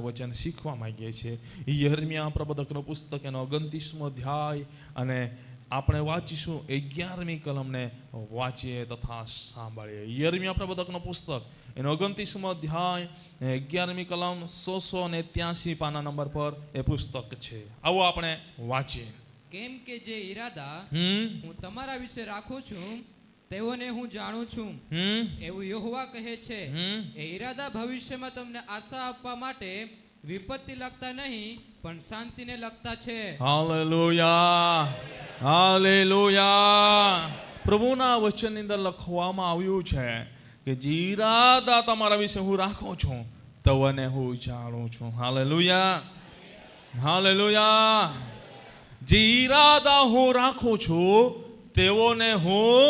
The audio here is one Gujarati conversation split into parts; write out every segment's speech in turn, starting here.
વચન શીખવા માંગીએ છીએ. યર્મિયા પ્રબોધકનું પુસ્તક એનો 29મો અધ્યાય અને આપણે વાંચીશું 11મી કલમને વાંચીએ તથા સાંભળીએ. યર્મિયા પ્રબોધકનું પુસ્તક એનો 29મો અધ્યાય 11મી કલમ 183 પાના નંબર પર એ પુસ્તક છે. આવો આપણે વાંચીએ. કેમ કે જે ઈરાદા હું તમારા વિશે રાખું છું તેઓને હું જાણું છું એવું યહોવા કહે છે. એ ઈરાદા ભવિષ્યમાં તમને આશા આપવા માટે વિપત્તિ લગતા નહીં પણ શાંતિને લગતા છે. Hallelujah, hallelujah. પ્રભુના વચનની અંદર લખવામાં આવ્યું છે કે જે ઈરાદા તમારા વિશે હું રાખું છું તેઓને હું જાણું છું. Hallelujah, hallelujah. જે ઈરાદા હું રાખું છું તેઓને હું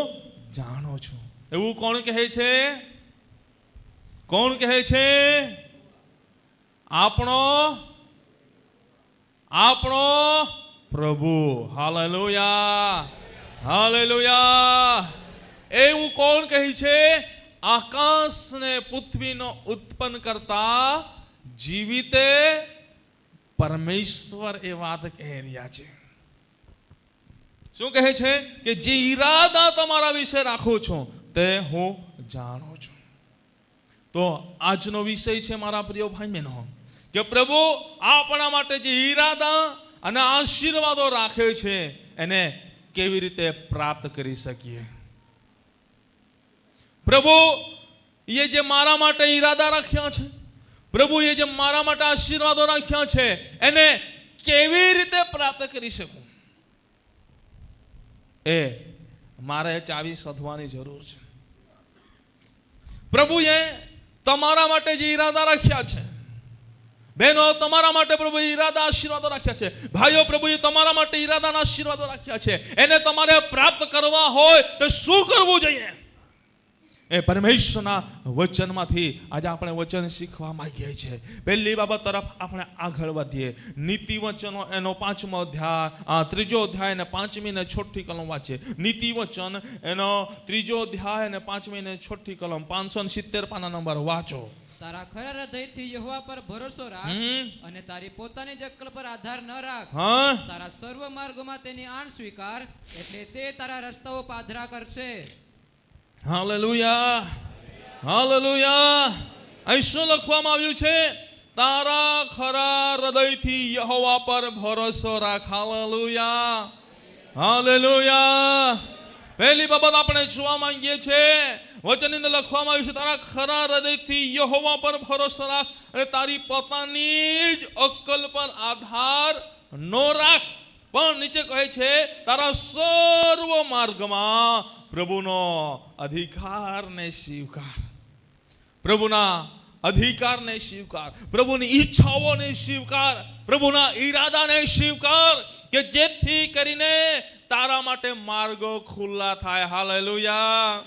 જાણું છું. એવું કોણ કહે છે? કોણ કહે છે? આપણો પ્રભુ. Hallelujah, hallelujah. એવું કોણ કહે છે? આકાશ ને પૃથ્વીનો ઉત્પન્ન કરતા જીવિતે પરમેશ્વર એ વાત કહી રહ્યા છે. શું કહે છે? કે જે ઈરાદા તમારા વિશે રાખું છું તે હું જાણું છું. તો આજનો વિષય છે મારા પ્રિય ભાઈ બહેનો કે પ્રભુ આપણા માટે જે ઈરાદા અને આશીર્વાદો રાખે છે એને કેવી રીતે પ્રાપ્ત કરી શકીએ. પ્રભુ એ જે મારા માટે ઈરાદા રાખ્યા છે, પ્રભુ એ જે મારા માટે આશીર્વાદો રાખ્યા છે એને કેવી રીતે પ્રાપ્ત કરી શકું એ મારે ચાવી શોધવાની જરૂર છે. પ્રભુએ તમારા માટે જે ઈરાદા રાખ્યા છે, બહેનો તમારા માટે પ્રભુ ઈરાદા આશીર્વાદો રાખ્યા છે, ભાઈઓ પ્રભુએ તમારા માટે ઈરાદાના આશીર્વાદો રાખ્યા છે, એને તમારે પ્રાપ્ત કરવા હોય તો શું કરવું જોઈએ? એ પરમેશ્વરના વચનમાંથી આજે આપણે વચન શીખવા માંગીએ છીએ. પહેલી બાબત તરફ આપણે આગળ વધીએ. નીતિ વચનો એનો 5મો અધ્યાય 3જો અધ્યાય અને 5મી ને 6ઠી કલમ વાંચીએ. નીતિ વચન એનો 3જો અધ્યાય અને 5મી ને 6ઠી કલમ 570 પાના નંબર વાંચો. તારા ખરા હૃદયથી યહોવા પર ભરોસો રાખ અને તારી પોતાની જ અક્કલ પર આધાર ન રાખ. તારા સર્વ માર્ગોમાં તેની આણ સ્વીકાર એટલે તે તારા રસ્તાઓ પાધરા કરશે. Hallelujah, hallelujah. અહીં શું લખવામાં આવ્યું છે? તારા ખરા હૃદયથી યહોવા પર ભરોસો રાખ. Hallelujah, hallelujah. પહેલી બાબત આપણે જોવા માંગીએ છીએ વચનની અંદર લખવામાં આવ્યું છે તારા ખરા હૃદયથી યહોવા પર ભરોસો રાખ અને તારી પોતાની જ અક્કલ પર આધાર ન રાખ. પણ નીચે કહે છે તારા સર્વ માર્ગમાં પ્રભુનો અધિકારને સ્વીકાર. પ્રભુના અધિકારને સ્વીકાર, પ્રભુની ઈચ્છાઓને સ્વીકાર, પ્રભુના ઈરાદાને સ્વીકાર કે જેથી કરીને તારા માટે માર્ગો ખુલ્લા થાય. Hallelujah,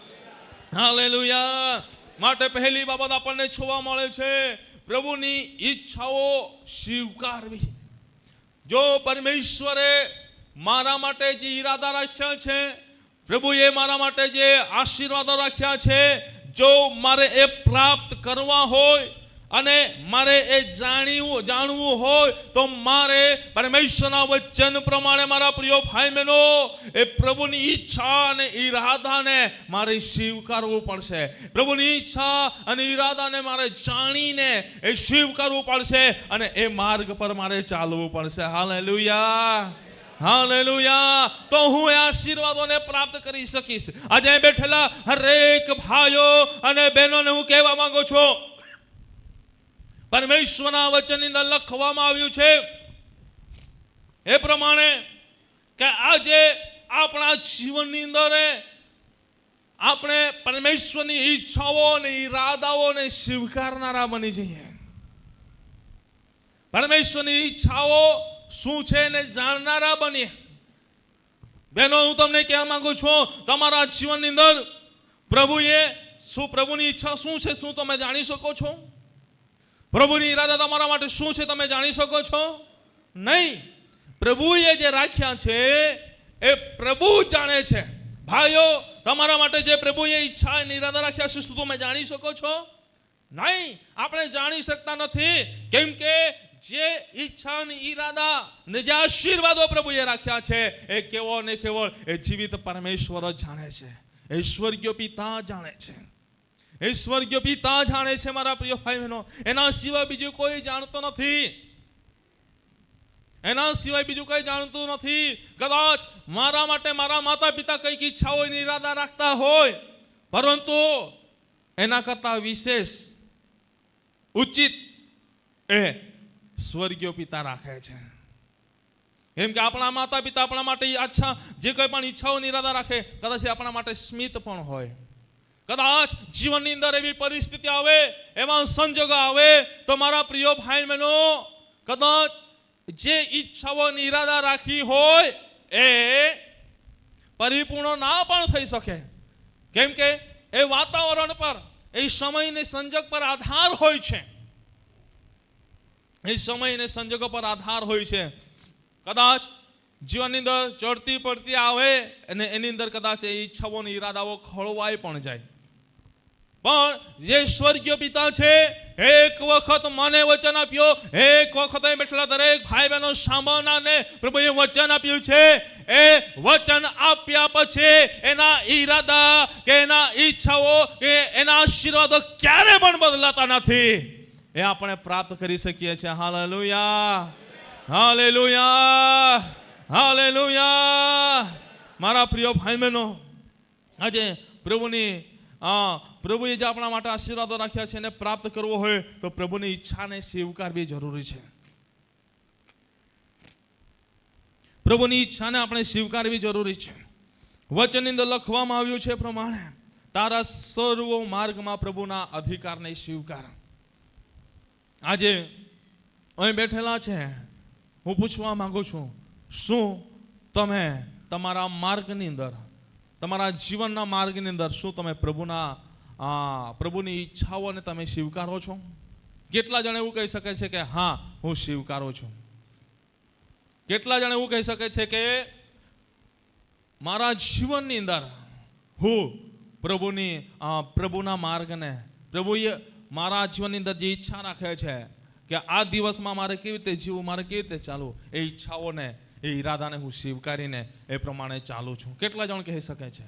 hallelujah. માટે પહેલી બાબત આપણને જોવા મળે છે પ્રભુની ઈચ્છાઓ સ્વીકારવી. જો પરમેશ્વરે મારા માટે જે ઈરાદા રાખ્યા છે, પ્રભુએ મારા માટે જે આશીર્વાદો રાખ્યા છે, જો મારે એ પ્રાપ્ત કરવા હોય અને મારે એ જાણવું હોય તો મારે પરમેશ્વરના વચન પ્રમાણે મારા પ્રિય ભાઈ બહેનો એ પ્રભુની ઈચ્છા અને ઈરાદાને મારે સ્વીકારવું પડશે. પ્રભુની ઈચ્છા અને ઈરાદાને મારે જાણીને એ સ્વીકારવું પડશે અને એ માર્ગ પર મારે ચાલવું પડશે. Hallelujah, hallelujah. તો હું એ આશીર્વાદોને પ્રાપ્ત કરી શકીશ. આજે બેઠેલા હરેક ભાઈઓ અને બહેનોને હું કહેવા માંગુ છું પરમેશ્વરના વચનની અંદર લખવામાં આવ્યું છે એ પ્રમાણે કે આજે આપણા જીવનની અંદર આપણે પરમેશ્વરની ઈચ્છાઓ અને ઈરાદાઓને સ્વીકારનારા બની જઈએ. પરમેશ્વરની ઈચ્છાઓ શું છે ને જાણનારા બનીએ. બહેનો હું તમને કહેવા માંગુ છું તમારા જીવનની અંદર પ્રભુની ઈચ્છા શું છે શું તમે જાણી શકો છો? પ્રભુની ઈરાદા તમારા માટે શું છે તમે જાણી શકો છો? નહીં. પ્રભુએ જે રાખ્યા છે એ પ્રભુ જાણે છે. ભાઈઓ તમારા માટે જે પ્રભુએ ઈચ્છા અને ઈરાદા રાખ્યા છે શું તમે જાણી શકો છો? નહીં, આપણે જાણી શકતા નથી. કેમ કે જે ઈચ્છા અને ઈરાદા ને જે આશીર્વાદો પ્રભુએ રાખ્યા છે એ કેવો ને કેવો એ જીવિત પરમેશ્વર જ જાણે છે. એ સ્વર્ગીય પિતા જાણે છે. એ સ્વર્ગીય પિતા જાણે છે મારા પ્રિય ભાઈ બહેનો. એના સિવાય બીજું કોઈ જાણતો નથી. એના સિવાય બીજું કઈ જાણતું નથી. કદાચ મારા માટે મારા માતા પિતા કઈક ઈચ્છા હોય ને ઈરાદા રાખતા હોય, પરંતુ એના કરતા વિશેષ ઉચિત એ સ્વર્ગીય પિતા રાખે છે. કેમ કે આપણા માતા પિતા આપણા માટે જે કોઈ પણ ઈચ્છાઓ ઈરાદા રાખે, કદાચ આપણા માટે સ્મિત પણ હોય. કદાચ જીવનની અંદર એવી પરિસ્થિતિ આવે, એવા સંજોગો આવે, તો મારા પ્રિય ભાઈ બહેનો, કદાચ જે ઈચ્છાઓ ઈરાદા રાખી હોય એ પરિપૂર્ણ ના પણ થઈ શકે. કેમ કે એ વાતાવરણ પર, એ સમય ને સંજોગ પર આધાર હોય છે. એ સમય ને સંજોગો પર આધાર હોય છે. કદાચ જીવનની અંદર ચડતી પડતી આવે અને એની અંદર કદાચ એ ઈચ્છાઓ અને ઈરાદાઓ ખોળવાઈ પણ જાય. પણ જે સ્વર્ગીય પિતા છે, એક વખત મને વચન આપ્યો, એક વખત અહીં બેઠેલા દરેક ભાઈ બહેનો સાંભળનારને પ્રભુએ વચન આપ્યું છે. એ વચન આપ્યા પછી એના ઈરાદા કે એના ઈચ્છાઓ કે એના આશીર્વાદો ક્યારે પણ બદલાતા નથી. એ આપણે પ્રાપ્ત કરી શકીએ છીએ. Hallelujah, hallelujah, hallelujah. મારા પ્રિય ભાઈ બહેનો, આજે પ્રભુએ જે આપણા માટે આશીર્વાદો રાખ્યા છે એને પ્રાપ્ત કરવો હોય તો પ્રભુની ઈચ્છાને સ્વીકારવી જરૂરી છે. પ્રભુની ઈચ્છાને આપણે સ્વીકારવી જરૂરી છે. વચનની અંદર લખવામાં આવ્યું છે પ્રમાણે, તારા સર્વ માર્ગમાં પ્રભુના અધિકારને સ્વીકાર. આજે અહીં બેઠેલા છે, હું પૂછવા માંગુ છું, શું તમે તમારા માર્ગની અંદર, તમારા જીવનના માર્ગની અંદર શું તમે પ્રભુની ઈચ્છાઓને તમે સ્વીકારો છો? કેટલા જણ એવું કહી શકે છે કે હા હું સ્વીકારું છું? કેટલા જણ એવું કહી શકે છે કે મારા જીવનની અંદર હું પ્રભુના માર્ગને, પ્રભુએ મારા જીવનની અંદર જે ઈચ્છા રાખે છે કે આ દિવસમાં મારે કેવી રીતે જીવવું, મારે કેવી રીતે ચાલવું, એ ઈચ્છાઓને, એ ઈરાદાને હું સ્વીકારીને એ પ્રમાણે ચાલું છું? કેટલા જણ કહી શકે છે?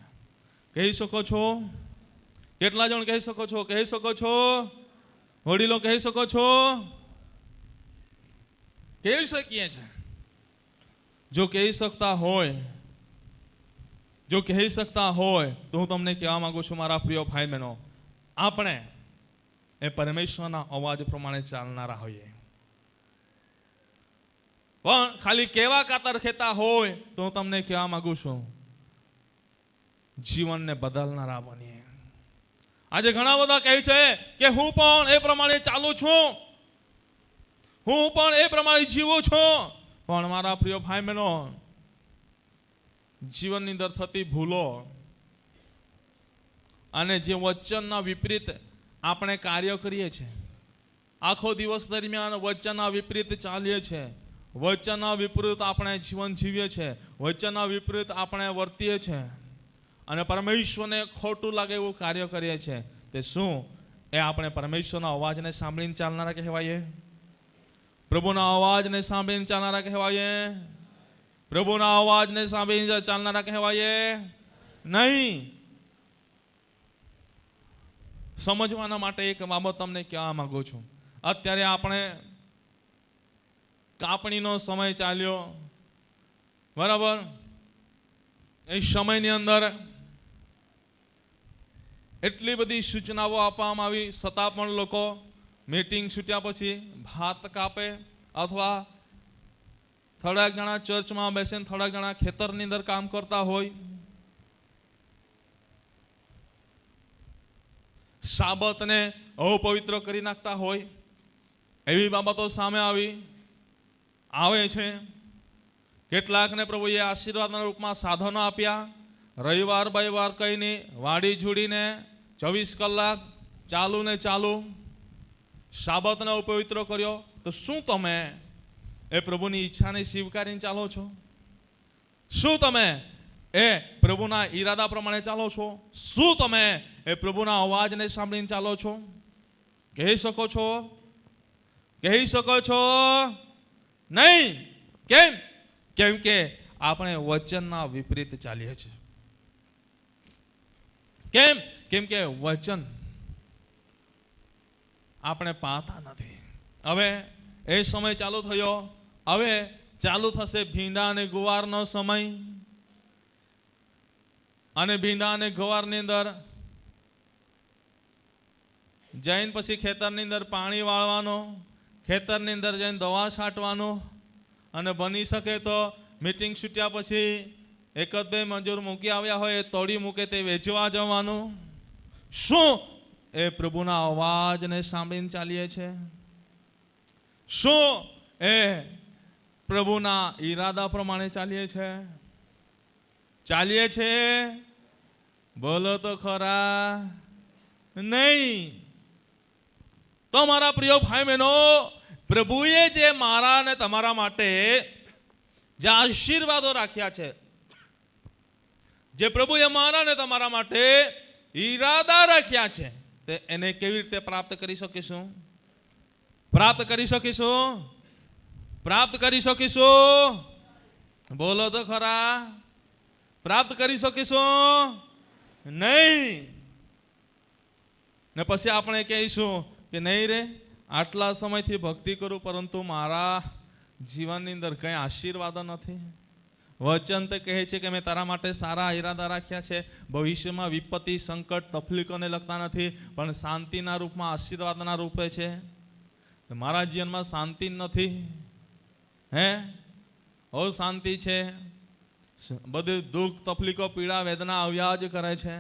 કહી શકો છો? કેટલા જણ કહી શકો છો? કહી શકો છો? વડીલો કહી શકો છો? કહી શકીએ છે. જો કહી શકતા હોય તો હું તમને કહેવા માંગુ છું મારા પ્રિય ભાઈ બહેનો, આપણે એ પરમેશ્વરના અવાજ પ્રમાણે ચાલનારા હોઈએ. પણ ખાલી કેવા કાતર ખેતા હોય તો હું તમને કહેવા માંગુ છું, જીવનને બદલનારા બનીએ. આજે ઘણા બધા કહે છે કે હું પણ એ પ્રમાણે ચાલુ છું, હું પણ એ પ્રમાણે જીવું છું. પણ મારા પ્રિય ભાઈ બહેનો, જીવનની અંદર થતી ભૂલો અને જે વચનના વિપરીત આપણે કાર્ય કરીએ છીએ, આખો દિવસ દરમિયાન વચનના વિપરીત ચાલીએ છીએ, વચનના વિપરીત આપણે જીવન જીવીએ છીએ, વચનના વિપરીત આપણે વર્તીએ છીએ અને પરમેશ્વરને ખોટું લાગે એવું કાર્ય કરીએ છીએ, તે શું એ આપણે પરમેશ્વરના અવાજને સાંભળીને ચાલનારા કહેવાય? પ્રભુના અવાજને સાંભળીને ચાલનારા કહેવાય? પ્રભુના અવાજને સાંભળીને ચાલનારા કહેવાય નહીં. સમજવાના માટે એક બાબત તમને કહેવા માંગુ છું. અત્યારે આપણે કાપણીનો સમય ચાલ્યો, બરાબર? એ સમયની અંદર એટલી બધી સૂચનાઓ આપવામાં આવી, છતાં પણ લોકો મીટિંગ છૂટ્યા પછી ભાત કાપે, અથવા થોડાક જણા ચર્ચમાં બેસીને થોડાક જણા ખેતરની અંદર કામ કરતા હોય. સાબતને અપવિત્ર કરી નાખતા હોય. એવી બાબતો સામે આવે છે. કેટલાકને પ્રભુએ આશીર્વાદના રૂપમાં સાધનો આપ્યા. રવિવાર બૈવાર કહીને વાડી જોડીને 24 કલાક ચાલુ ને ચાલુ સાબતને અપવિત્ર કર્યો. તો શું તમે એ પ્રભુની ઈચ્છાને સ્વીકારીને ચાલો છો? શું તમે એ પ્રભુના ઈરાદા પ્રમાણે ચાલો છો? શું તમે એ પ્રભુના અવાજને સાંભળીને ચાલો છો? કહી શકો છો? કહી શકો છો નહીં. કેમ? કેમ કે આપણે વચનના વિપરીત ચાલીએ છીએ. કેમ? કેમ કે વચન આપણે પાતા નથી. હવે એ સમય ચાલુ થયો, હવે ચાલુ થશે ભીંડા અને ગુવારનો સમય. અને ભીંડા અને ગુવારની અંદર જઈને પછી ખેતરની અંદર પાણી વાળવાનો, ખેતરની અંદર જઈને દવા છાંટવાનો, અને બની શકે તો મીટિંગ છૂટ્યા પછી એક જ બે મજૂર મૂકી આવ્યા હોય એ તોડી મૂકે તે વેચવા જવાનું. શું એ પ્રભુના અવાજને સાંભળીને ચાલીએ છે? શું એ પ્રભુના ઈરાદા પ્રમાણે ચાલીએ છે? ચાલીએ છે? બોલો તો ખરા. નહીં. તો મારા પ્રિય ભાઈ બહેનો, પ્રભુએ જે મારા અને તમારા માટે જે આશીર્વાદો રાખ્યા છે, જે પ્રભુએ મારા અને તમારા માટે ઈરાદા રાખ્યા છે, તે એને કેવી રીતે પ્રાપ્ત કરી શકીશું? પ્રાપ્ત કરી શકીશું? પ્રાપ્ત કરી શકીશું? બોલો તો ખરા. પ્રાપ્ત કરી શકીશું? નહીં. ને પછી આપણે કહીશું કે નહીં રે, આટલા સમયથી ભક્તિ કરું પરંતુ મારા જીવનની અંદર કંઈ આશીર્વાદ નથી. વચન તો કહે છે કે મેં તારા માટે સારા ઈરાદા રાખ્યા છે, ભવિષ્યમાં વિપત્તિ, સંકટ, તકલીફોને લગતા નથી, પણ શાંતિના રૂપમાં, આશીર્વાદના રૂપે છે. મારા જીવનમાં શાંતિ નથી. હે, ઓ શાંતિ છે, બધી દુઃખ, તકલીફો, પીડા, વેદના આવ્યા જ કરે છે.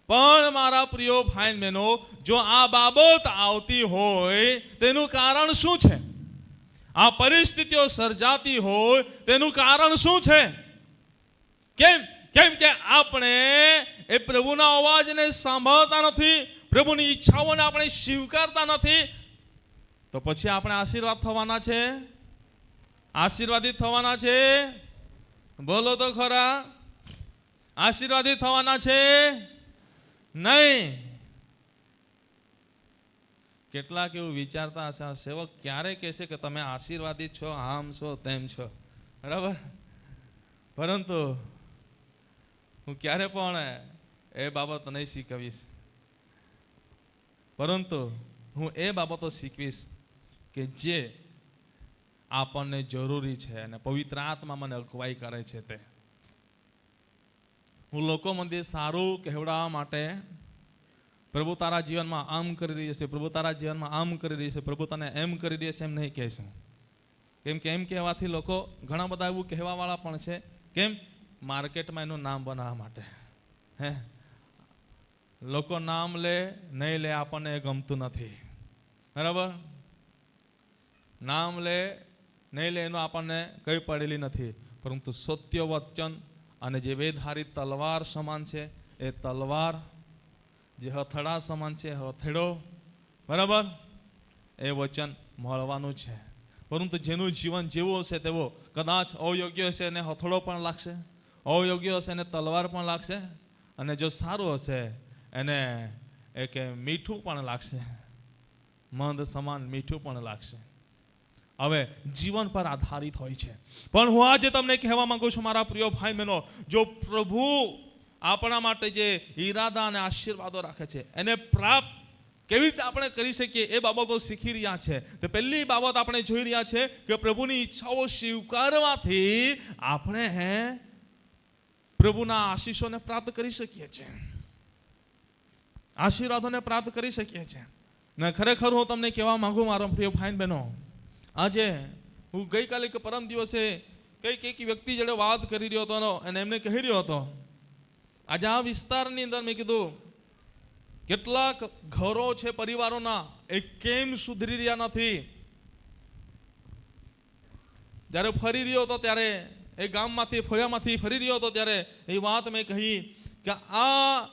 પણ મારા પ્રિય ભાઈ બહેનો, જો આ બાબત આવતી હોય તેનું કારણ શું છે? આ પરિસ્થિતિઓ સર્જાતી હોય તેનું કારણ શું છે? કેમ? કેમ કે આપણે એ પ્રભુના અવાજને સાંભળતા નથી, પ્રભુની ઈચ્છાઓને આપણે સ્વીકારતા નથી. તો પછી આપણે આશીર્વાદ થવાના છે? આશીર્વાદિત થવાના છે? બોલો તો ખરા. આશીર્વાદિત થવાના છે? નહીં. કેટલાક એવું વિચારતા હશે, સેવક ક્યારે કહેશે કે તમે આશીર્વાદિત છો, આમ છો, તેમ છો, બરાબર? પરંતુ હું ક્યારે પણ એ બાબત નહીં શીખવીશ, પરંતુ હું એ બાબતો શીખવીશ કે જે આપણને જરૂરી છે અને પવિત્ર આત્મા મને અગવાઈ કરે છે. તે હું લોકો મંદિર સારું કહેવડાવવા માટે, પ્રભુ તારા જીવનમાં આમ કરી રહી છે, પ્રભુ તારા જીવનમાં આમ કરી રહી છે, પ્રભુ તને એમ કરી રહી છે, એમ નહીં કહેશું. કેમ કે એમ કહેવાથી લોકો ઘણા બધા એવું કહેવાવાળા પણ છે. કેમ? માર્કેટમાં એનું નામ બનાવવા માટે. હે, લોકો નામ લે નહીં લે આપણને એ ગમતું નથી, બરાબર? નામ લે નહીં લે એનું આપણને કંઈ પડેલી નથી, પરંતુ સત્ય વચન અને જે વેદહારી તલવાર સમાન છે, એ તલવાર, જે હથેળા સમાન છે, હથેળો, બરાબર? એ વચન મળવાનું છે. પરંતુ જેનું જીવન જેવું હશે તેવો, કદાચ અયોગ્ય હશે એને હથેળો પણ લાગશે, અયોગ્ય હશે એને તલવાર પણ લાગશે, અને જો સારું હશે એને એક મીઠું પણ લાગશે, મંદ સમાન મીઠું પણ લાગશે. હવે જીવન પર આધારિત હોય છે. પણ હું આજે તમને કહેવા માંગુ છું મારા પ્રિય ભાઈ બહેનો, જો પ્રભુ આપણા માટે જે ઈરાદા અને આશીર્વાદો રાખે છે એને પ્રાપ્ત કેવી રીતે આપણે કરી શકીએ એ બાબતો શીખી રહ્યા છે. તો પહેલી બાબત આપણે જોઈ રહ્યા છે કે પ્રભુની ઈચ્છાઓ સ્વીકારવાથી આપણે પ્રભુના આશીષોને પ્રાપ્ત કરી શકીએ છીએ, આશીર્વાદોને પ્રાપ્ત કરી શકીએ છીએ. ને ખરેખર હું તમને કહેવા માંગુ મારા પ્રિય ભાઈ બહેનો, આજે હું ગઈકાલે કે પરમ દિવસે કઈક વ્યક્તિ જોડે વાત કરી રહ્યો હતો અને એમને કહી રહ્યો હતો, આજે આ વિસ્તારની અંદર મેં કીધું કેટલાક ઘરો છે પરિવારોના, એ કેમ સુધરી રહ્યા નથી. જ્યારે ફરી રહ્યો હતો ત્યારે એ ગામમાંથી, ફળિયામાંથી ફરી રહ્યો હતો ત્યારે એ વાત મેં કહી કે આ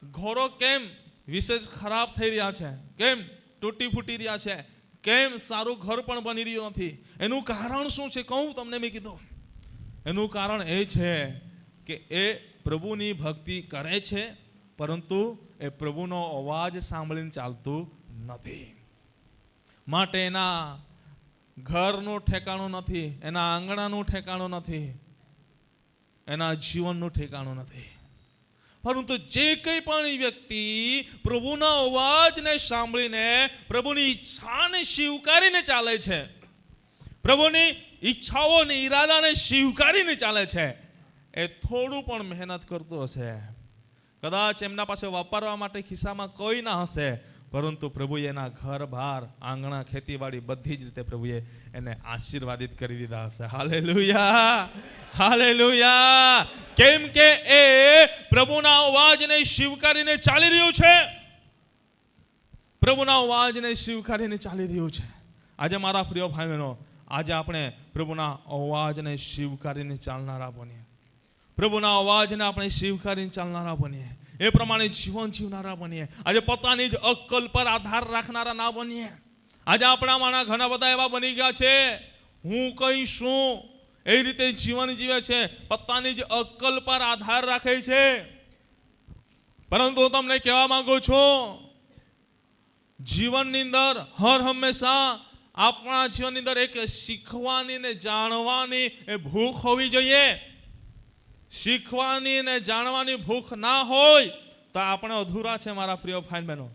ઘરો કેમ વિશેષ ખરાબ થઈ રહ્યા છે, કેમ તૂટી ફૂટી રહ્યા છે, કેમ સારું ઘર પણ બની રહ્યું નથી. એનું કારણ શું છે કહું તમને. મેં કીધું એનું કારણ એ છે કે એ પ્રભુની ભક્તિ કરે છે, પરંતુ એ પ્રભુનો અવાજ સાંભળીને ચાલતું નથી. માટે એના ઘરનું ઠેકાણું નથી, એના આંગણાનું ઠેકાણું નથી, એના જીવનનું ઠેકાણું નથી. પરંતુ જે કંઈ પણ વ્યક્તિ પ્રભુના અવાજને સાંભળીને પ્રભુની ઈચ્છાને સ્વીકારીને ચાલે છે, પ્રભુની ઈચ્છાઓને ઈરાદાને સ્વીકારીને ચાલે છે, એ થોડું પણ મહેનત કરતો હશે. કદાચ એમના પાસે વાપરવા માટે ખિસ્સામાં કોઈ ના હશે, પરંતુ પ્રભુએ એના ઘર બહાર આંગણા ખેતીવાડી બધી જ રીતે પ્રભુએ એને આશીર્વાદિત કરી દીધા હશે. Hallelujah, hallelujah. કેમ કે એ પ્રભુના અવાજને સ્વીકારીને ચાલી રહ્યું છે, પ્રભુના અવાજને સ્વીકારીને ચાલી રહ્યું છે. આજે મારા પ્રિય ભાઈ બહેનો, આજે આપણે પ્રભુના અવાજને સ્વીકારીને ચાલનારા બનીએ, પ્રભુના અવાજને આપણે સ્વીકારીને ચાલનારા બનીએ, એ પ્રમાણે જીવન જીવનારા બનીએ. આજે પોતાની જ અક્કલ પર આધાર રાખનારા ના બનીએ. આજે આપણામાંના ઘણા બધા એવા બની ગયા છે, હું કઈ શું એ રીતે જીવન જીવે છે, પોતાની જ અક્કલ પર આધાર રાખે છે. પરંતુ હું તમને કહેવા માંગુ છું, જીવનની અંદર હર હંમેશા આપણા જીવનની અંદર એક શીખવાની ને જાણવાની એ ભૂખ હોવી જોઈએ. શીખવાની ને જાણવાની ભૂખ ના હોય તો આપણે અધૂરા છે મારા પ્રિય ભાઈ બહેનો.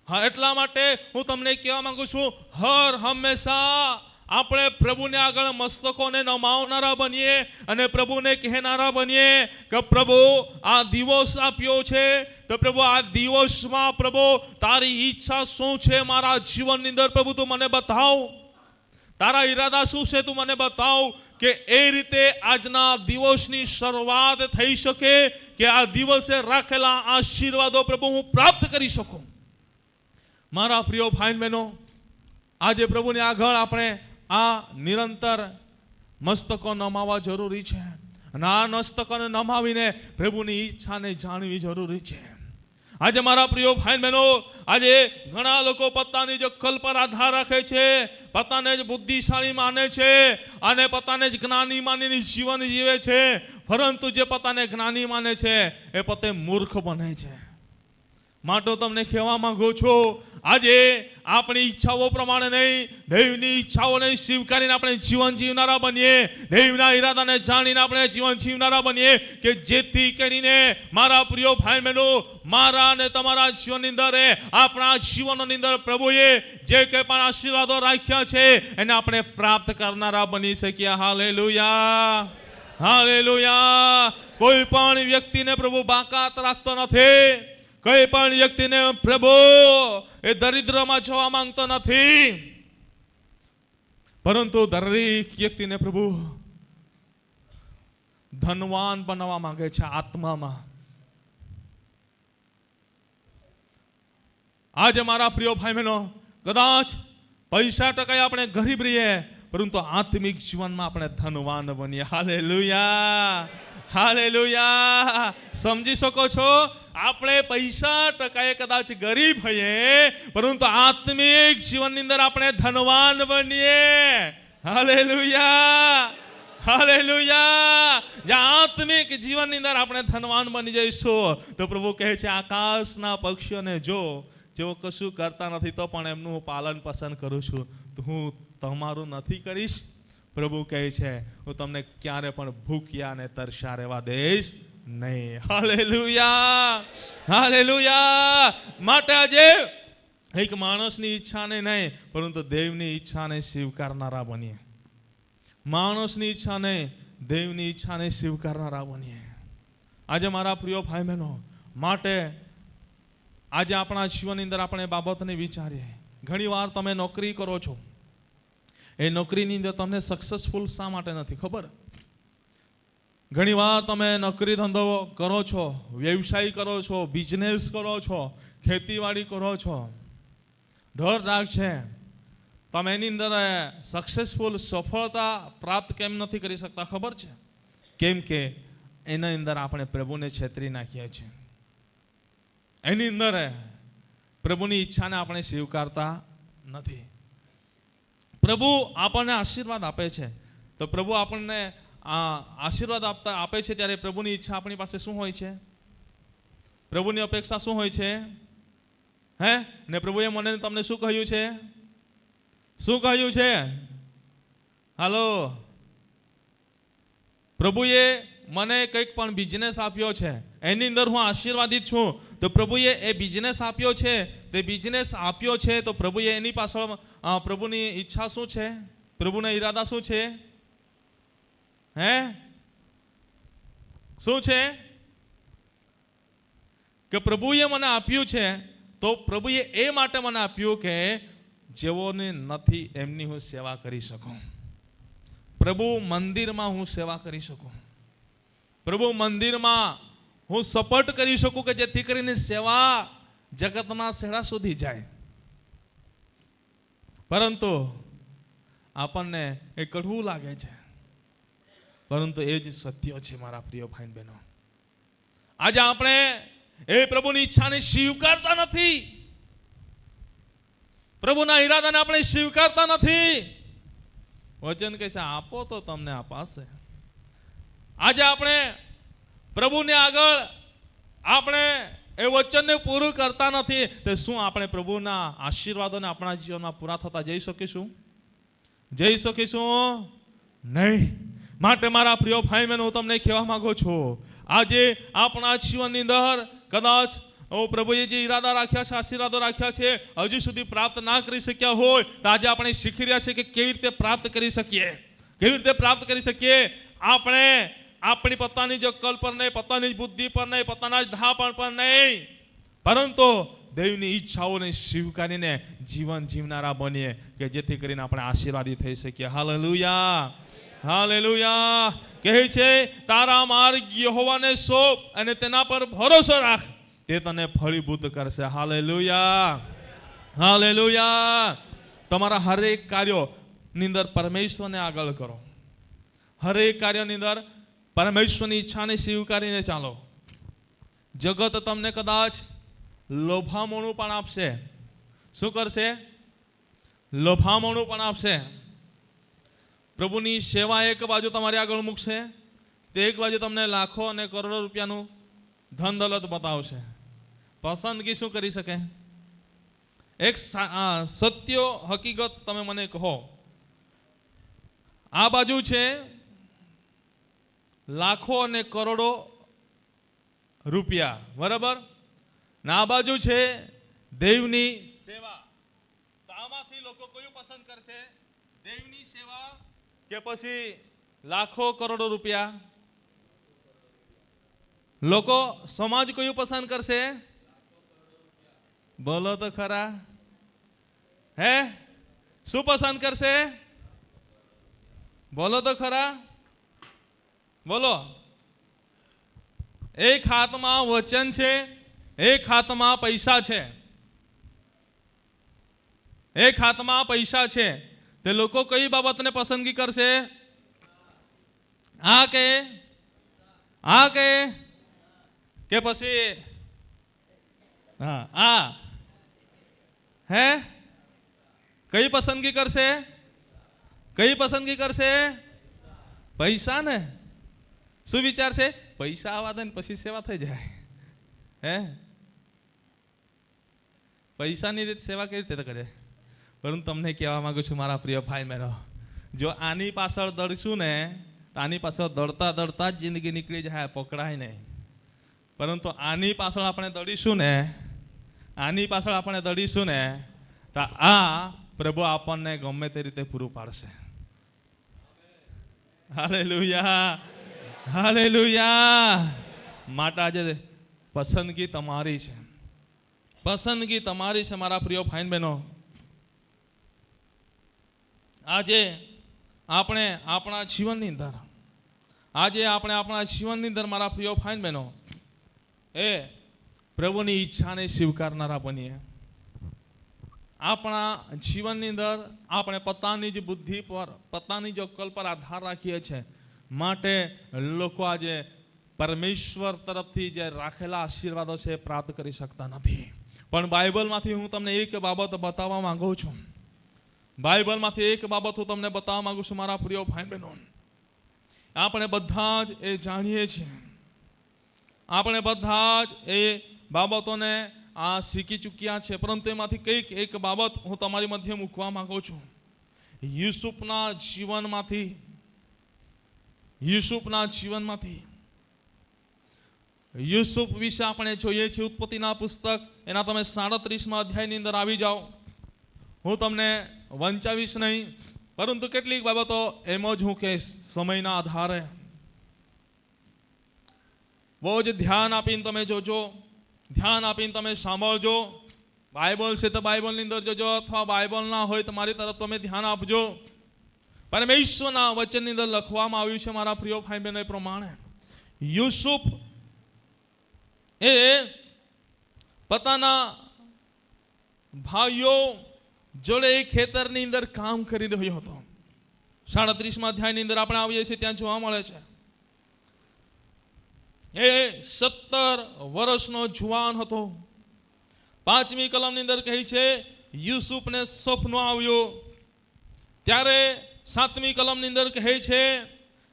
હા, એટલા માટે હું તમને કહેવા માંગુ છું, હર હંમેશા આપણે પ્રભુને આગળ મસ્તકોને નમાવનારા બનીએ અને પ્રભુને કહેનારા બનીએ કે પ્રભુ આ દિવસ આપ્યો છે, તો પ્રભુ આ દિવસમાં પ્રભુ તારી ઈચ્છા શું છે મારા જીવનની અંદર, પ્રભુ તું મને બતાવ. તારા ઈરાદા શું છે તું મને બતાવ, કે એ રીતે આજના દિવસની શરૂઆત થઈ શકે, કે આ દિવસે રાખેલા આશીર્વાદો પ્રભુ હું પ્રાપ્ત કરી શકું. મારા પ્રિય ભાઈ બહેનો, આજે પ્રભુને આગળ આપણે આ નિરંતર મસ્તકો નમાવા જરૂરી છે, અને આ મસ્તકોને નમાવીને પ્રભુની ઈચ્છાને જાણવી જરૂરી છે. આજે મારા પ્રિય ભાઈ બહેનો, આજે ઘણા લોકો પોતાની જ અક્કલ પર આધાર રાખે છે, પોતાને જ બુદ્ધિશાળી માને છે અને પોતાને જ જ્ઞાની માનીને જીવન જીવે છે, પરંતુ જે પોતાને જ્ઞાની માને છે એ પોતે મૂર્ખ બને છે. માટે તમને કહેવા માંગુ છું, આજે આપણી ઈચ્છાઓ પ્રમાણે નહીં, દૈવની ઈચ્છાઓને સ્વીકારીને આપણે જીવન જીવનારા બનીએ, દૈવના ઈરાદાને જાણીને આપણે જીવન જીવનારા બનીએ, કે જેથી કરીને મારા પ્રિય ભાઈ બહેનો, મારા અને તમારા જીવનની અંદર, આપણા જીવનની અંદર પ્રભુએ જે કંઈ પણ આશીર્વાદો રાખ્યા છે એને આપણે પ્રાપ્ત કરનારા બની શકીએ. Hallelujah, hallelujah. કોઈ પણ વ્યક્તિને પ્રભુ બાકાત રાખતો નથી, કોઈ પણ વ્યક્તિને પ્રભુ એ દરિદ્રમાં જવા માંગતો નથી, પરંતુ દરેક વ્યક્તિને પ્રભુ ધનવાન બનાવવા માંગે છે આત્મામાં. આજે મારા પ્રિય ભાઈ બહેનો, કદાચ પૈસા ટકાએ આપણે ગરીબ રહીએ, પરંતુ આત્મિક જીવનમાં આપણે ધનવાન બનીએ. Hallelujah, hallelujah. સમજી શકો છો, આપણે પૈસા ટકાએ કદાચ ગરીબ હોઈએ, પરંતુ આત્મિક જીવનની અંદર આપણે ધનવાન બનીએ. Hallelujah, hallelujah. જ્યાં આત્મિક જીવનની અંદર આપણે ધનવાન બની જઈશું, તો પ્રભુ કહે છે, આકાશના પક્ષીઓને જો જેઓ કશું કરતા નથી તો પણ એમનું હું પાલન પોષણ કરું છું, તો હું તમારું નથી કરીશ? પ્રભુ કહે છે, હું તમને ક્યારે પણ ભૂખ્યા અને તરસ્યા રહેવા દઈશ નહીં. Hallelujah, hallelujah. માટે આજે એક માણસની ઈચ્છાને નહીં, પરંતુ દેવની ઈચ્છાને સ્વીકારનારા બનીએ. માણસની ઈચ્છા નહીં, દેવની ઈચ્છાને સ્વીકારનારા બનીએ. આજે મારા પ્રિય ભાઈ બહેનો, માટે આજે આપણા જીવનની અંદર આપણે બાબતને વિચારીએ. ઘણી વાર તમે નોકરી કરો છો, એ નોકરીની અંદર તમને સક્સેસફુલ શા માટે નથી ખબર? ઘણી વાર તમે નોકરી ધંધો કરો છો, વ્યવસાય કરો છો, બિઝનેસ કરો છો, ખેતીવાડી કરો છો, ડર રાગ છે, તમે એની અંદર સક્સેસફુલ સફળતા પ્રાપ્ત કેમ નથી કરી શકતા ખબર છે? કેમ કે એના અંદર આપણે પ્રભુને છેતરી નાખીએ છીએ. એની અંદર પ્રભુની ઈચ્છાને આપણે સ્વીકારતા નથી. પ્રભુ આપણને આશીર્વાદ આપે છે, તો પ્રભુ આપણને આશીર્વાદ આપે છે ત્યારે પ્રભુની ઈચ્છા આપણી પાસે શું હોય છે? પ્રભુની અપેક્ષા શું હોય છે? હે ને પ્રભુએ મને તમને શું કહ્યું છે? શું કહ્યું છે? હાલો, પ્રભુએ મને કંઈક પણ બિઝનેસ આપ્યો છે, એની અંદર હું આશીર્વાદિત છું, તો પ્રભુએ એ બિઝનેસ આપ્યો છે, તે બિઝનેસ આપ્યો છે તો પ્રભુએ એની પાછળ પ્રભુની ઈચ્છા શું છે? પ્રભુના ઈરાદા શું છે? હે, શું છે? કે પ્રભુએ મને આપ્યું છે તો પ્રભુએ એ માટે મને આપ્યું કે જેઓને નથી એમની હું સેવા કરી શકું. પ્રભુ મંદિરમાં હું સેવા કરી શકું. પ્રભુ મંદિરમાં હું સપોર્ટ કરી શકું કે જેથી કરીને સેવા જગતના છેડા સુધી જાય. પરંતુ આપણને એ કડવું લાગે છે, પરંતુ એ જ સત્ય છે મારા પ્રિય ભાઈ બહેનો. આજે આપણે એ પ્રભુની ઈચ્છાને સ્વીકારતા નથી, પ્રભુના ઈરાદાને આપણે સ્વીકારતા નથી. વચન કહે છે આપો તો તમને અપાશે. આજે આપણે પ્રભુને આગળ આપણે એ વચનને પૂરું કરતા નથી, તો શું આપણે પ્રભુના આશીર્વાદોને આપણા જીવનમાં પૂરા થતા જઈ શકીશું? જઈ શકીશું નહીં. માટે મારા પ્રિય ભાઈ બહેનો, હું તમને કહેવા માંગુ છું, આજે આપણા જીવનની અંદર કદાચ પ્રભુએ જે ઈરાદા રાખ્યા છે, આશીર્વાદો રાખ્યા છે, હજુ સુધી પ્રાપ્ત ના કરી શક્યા હોય, તો આજે આપણે શીખી રહ્યા છીએ કે કેવી રીતે પ્રાપ્ત કરી શકીએ. કેવી રીતે પ્રાપ્ત કરી શકીએ? આપણે આપણી પોતાની જ અક્કલ પર નહીં, પોતાની જ બુદ્ધિ પર નહીં, પોતાના જ ઢાપણ પર નહીં, પરંતુ દેવની ઈચ્છાઓને સ્વીકારીને જીવન જીવનારા બનીએ કે જેથી કરીને આપણે આશીર્વાદિત થઈ શકીએ. Hallelujah, hallelujah. કહે છે તારા માર્ગ યહોવાને સોંપ અને તેના પર ભરોસો રાખ, તે તને ફળીભૂત કરશે. Hallelujah, hallelujah. તમારા હરેક કાર્યોની અંદર પરમેશ્વરને આગળ કરો. હરેક કાર્યની અંદર પરમેશ્વરની ઈચ્છાને સ્વીકારીને ચાલો. જગત તમને કદાચ લોભામણું પણ આપશે. શું કરશે? લોભામણું પણ આપશે. પ્રભુની સેવા એક બાજુ તમારી આગળ મૂકશે, તે એક બાજુ તમને લાખો અને કરોડો રૂપિયાનું ધન દોલત બતાવશે. પસંદગી શું કરી શકે? એક સત્ય હકીકત તમે મને કહો. આ બાજુ છે લાખો અને કરોડો રૂપિયા, બરાબર, ને આ બાજુ છે દેવની સેવા. તો આમાંથી લોકો કયું પસંદ કરશે? દેવની સેવા કે પછી લાખો કરોડો રૂપિયા? લોકો સમાજ કયું પસંદ કરશે? બોલો તો ખરા. હે, શું પસંદ કરશે? બોલો તો ખરા, બોલો. એક હાથમાં વચન છે, એક હાથમાં પૈસા છે. એક હાથમાં પૈસા છે, તે લોકો કઈ બાબતને પસંદગી કરશે? આ કે પછી આ? હે, કઈ પસંદગી કરશે? કઈ પસંદગી કરશે? પૈસા ને. શું વિચાર છે? પૈસા આવવા દે ને પછી સેવા થઈ જાય. હે, પૈસાની રીતે સેવા કેવી રીતે કરે? પરંતુ તમને કહેવા માંગુ છું મારા પ્રિય ભાઈ બહેનો, જો આની પાછળ દોડશું ને તો આની પાછળ દોડતા દોડતા જ જિંદગી નીકળી જાય, પકડાય નહીં. પરંતુ આની પાછળ આપણે દોડીશું ને, આની પાછળ આપણે દોડીશું ને, તો આ પ્રભુ આપણને ગમે તે રીતે પૂરું પાડશે. Hallelujah, hallelujah. માટે આજે પસંદગી તમારી છે, પસંદગી તમારી છે મારા પ્રિય ભાઈ બહેનો. આજે આપણે આપણા જીવનની અંદર, આજે આપણે આપણા જીવનની અંદર મારા પ્રિય ભાઈ બહેનો એ પ્રભુની ઈચ્છાને સ્વીકારનારા બનીએ. આપણા જીવનની અંદર આપણે પોતાની જ બુદ્ધિ પર, પોતાની જ અક્કલ પર આધાર રાખીએ છીએ. માટે લોકો આજે પરમેશ્વર તરફથી જે રાખેલા આશીર્વાદો છે એ પ્રાપ્ત કરી શકતા નથી. પણ બાઇબલમાંથી હું તમને એક બાબત બતાવવા માંગુ છું. બાઇબલમાંથી એક બાબત હું તમને બતાવવા માંગુ છું મારા પ્રિય ભાઈ બહેનો. આપણે બધા જ એ જાણીએ છીએ, આપણે બધા જ એ બાબતોને શીખી ચૂક્યા છે, પરંતુ એમાંથી કંઈક એક બાબત હું તમારી મધ્ય મૂકવા માંગુ છું. યુસુફના જીવનમાંથી યુસુફ વિશે આપણે જોઈએ છીએ ઉત્પત્તિના પુસ્તક એના તમે 37મા અધ્યાયની અંદર આવી જાઓ. હું તમને વંચાવીશ નહીં, પરંતુ કેટલીક બાબતો એમ જ હું કહીશ સમયના આધારે. બહુ જ ધ્યાન આપીને તમે જોજો, ધ્યાન આપીને તમે સાંભળજો. બાઇબલ છે તો બાઇબલની અંદર જોજો, અથવા બાઇબલ ના હોય તો મારી તરફ તમે ધ્યાન આપજો. પરમેશ્વરના વચનની અંદર લખવામાં આવ્યું છે મારા પ્રિય ભાઈ બહેનો એ પ્રમાણે યુસુફ એ પોતાના ભાઈઓ જોડે ખેતરની અંદર કામ કરી રહ્યો હતો. 37મા અધ્યાયની અંદર આપણે આવીએ છીએ ત્યાં જોવા મળે છે એ 17 વર્ષનો જુવાન હતો. 5મી કલમની અંદર કહે છે યુસુફને સ્વપ્ન આવ્યું. ત્યારે 7મી કલમની અંદર કહે છે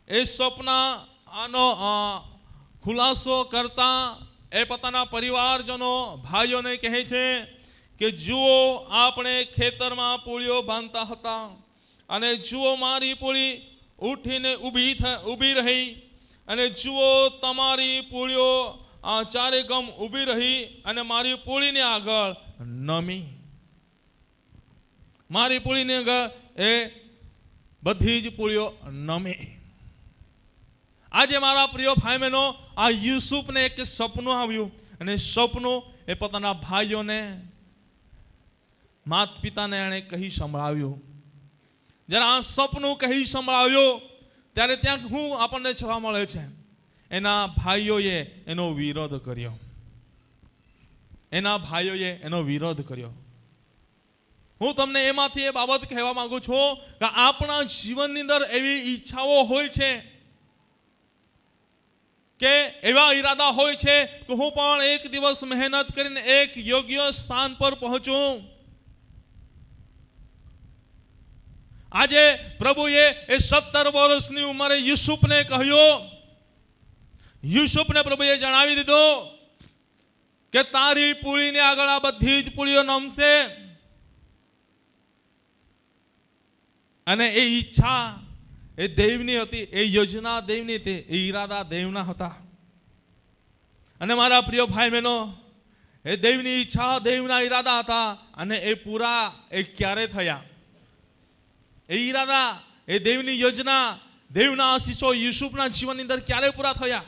એ સ્વપ્ન આનો ખુલાસો કરતા એ પોતાના પરિવારજનો ભાઈઓને કહે છે કે જુઓ, આપણે ખેતરમાં પૂળીઓ બાંધતા હતા અને જુઓ મારી પૂળી ઉઠીને ઊભી રહી, અને જુઓ તમારી પૂળીઓ ચારે ગમ ઊભી રહી અને મારી પૂળીની આગળ નમી. મારી પૂળીની આગળ એ બધી જ પૂળીઓ નમી. આજે મારા પ્રિય ભાઈ બહેનો, આ યુસુફને એક સપનું આવ્યું, અને સપનું એ પોતાના ભાઈઓને માતા પિતાને એણે કહી સંભળાવ્યું. જ્યારે આ સપનું કહી સંભળાવ્યું ત્યારે ત્યાં શું આપણને જોવા મળે છે? એના ભાઈઓએ એનો વિરોધ કર્યો. હું તમને એમાંથી એ બાબત કહેવા માંગુ છું કે આપણા જીવનની અંદર એવી ઈચ્છાઓ હોય છે કે એવા ઈરાદા હોય છે કે હું પણ એક દિવસ મહેનત કરીને એક યોગ્ય સ્થાન પર પહોંચું. આજે પ્રભુએ એ 17 વર્ષની ઉંમરે યુસુફને કહ્યું, યુસુફને પ્રભુએ જણાવી દીધું કે તારી પૂળીની આગળ આ બધી જ પૂળીઓ નમશે. અને એ ઈચ્છા એ દેવની હતી, એ યોજના દેવની હતી, એ ઈરાદા દેવના હતા. અને મારા પ્રિય ભાઈ બહેનો, એ દેવની ઈચ્છા, દેવના ઈરાદા હતા, અને એ પૂરા એ ક્યારે થયા? એ ઈરાદા, એ દેવની યોજના, દેવના આશીષો યુસુફના જીવનની અંદર ક્યારે પૂરા થયા?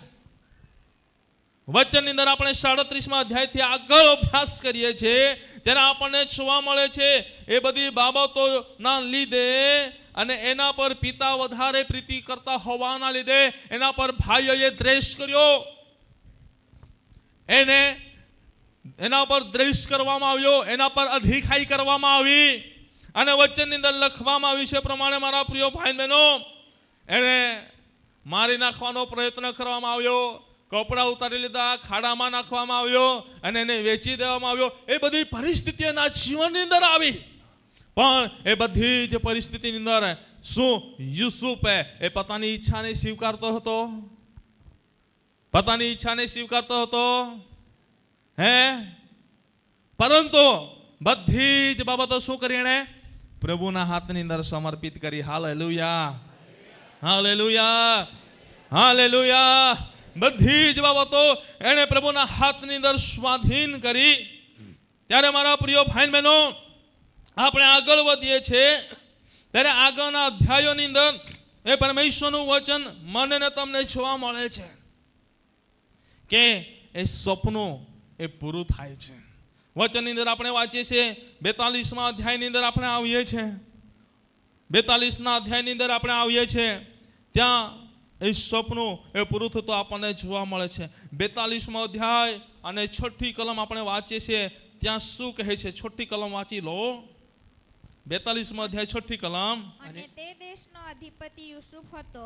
વચનની અંદર આપણે 37મા અધ્યાયથી આગળ અભ્યાસ કરીએ છીએ ત્યારે આપણને જોવા મળે છે એ બધી બાબતોના લીધે અને એના પર પિતા વધારે પ્રીતિ કરતા હોવાના લીધે એના પર ભાઈઓએ દ્વેષ કર્યો. એના પર દ્વેષ કરવામાં આવ્યો, એના પર અધિખાઈ કરવામાં આવી. અને વચનની અંદર લખવામાં આવ્યું છે પ્રમાણે મારા પ્રિય ભાઈ બહેનો, એને મારી નાખવાનો પ્રયત્ન કરવામાં આવ્યો, કપડા ઉતારી લીધા, ખાડામાં નાખવામાં આવ્યો અને એને વેચી દેવામાં આવ્યો. એ બધી પરિસ્થિતિઓ એના જીવનની અંદર આવી. પણ એ બધી જ પરિસ્થિતિની અંદર શું યુસુફ એ પોતાની ઈચ્છાને સ્વીકારતો હતો? પરંતુ બધી જ બાબતો શું કરી? એણે પ્રભુના હાથની અંદર સમર્પિત કરી. Hallelujah, hallelujah, hallelujah. બધી જ બાબતો એણે પ્રભુના હાથની અંદર સ્વાધીન કરી. ત્યારે મારા પ્રિય ભાઈ બહેનો, આપણે આગળ વધીએ છીએ ત્યારે આગળના અધ્યાયોની અંદર એ પરમેશ્વરનું વચન મને ને તમને જોવા મળે છે કે એ સપનું એ પૂરું થાય છે. વચનની અંદર આપણે વાંચીએ છીએ 42મા અધ્યાયની અંદર આપણે આવીએ છીએ. 42ના અધ્યાયની અંદર આપણે આવીએ છીએ ત્યાં એ સપનું એ પૂરું થતું આપણને જોવા મળે છે. 42મો અધ્યાય અને 6ઠી કલમ આપણે વાંચીએ છીએ ત્યાં શું કહે છે? 6ઠી કલમ વાંચી લો. 42મો અધ્યાય 6ઠી કલમ. અને તે દેશનો અધિપતિ યુસુફ હતો.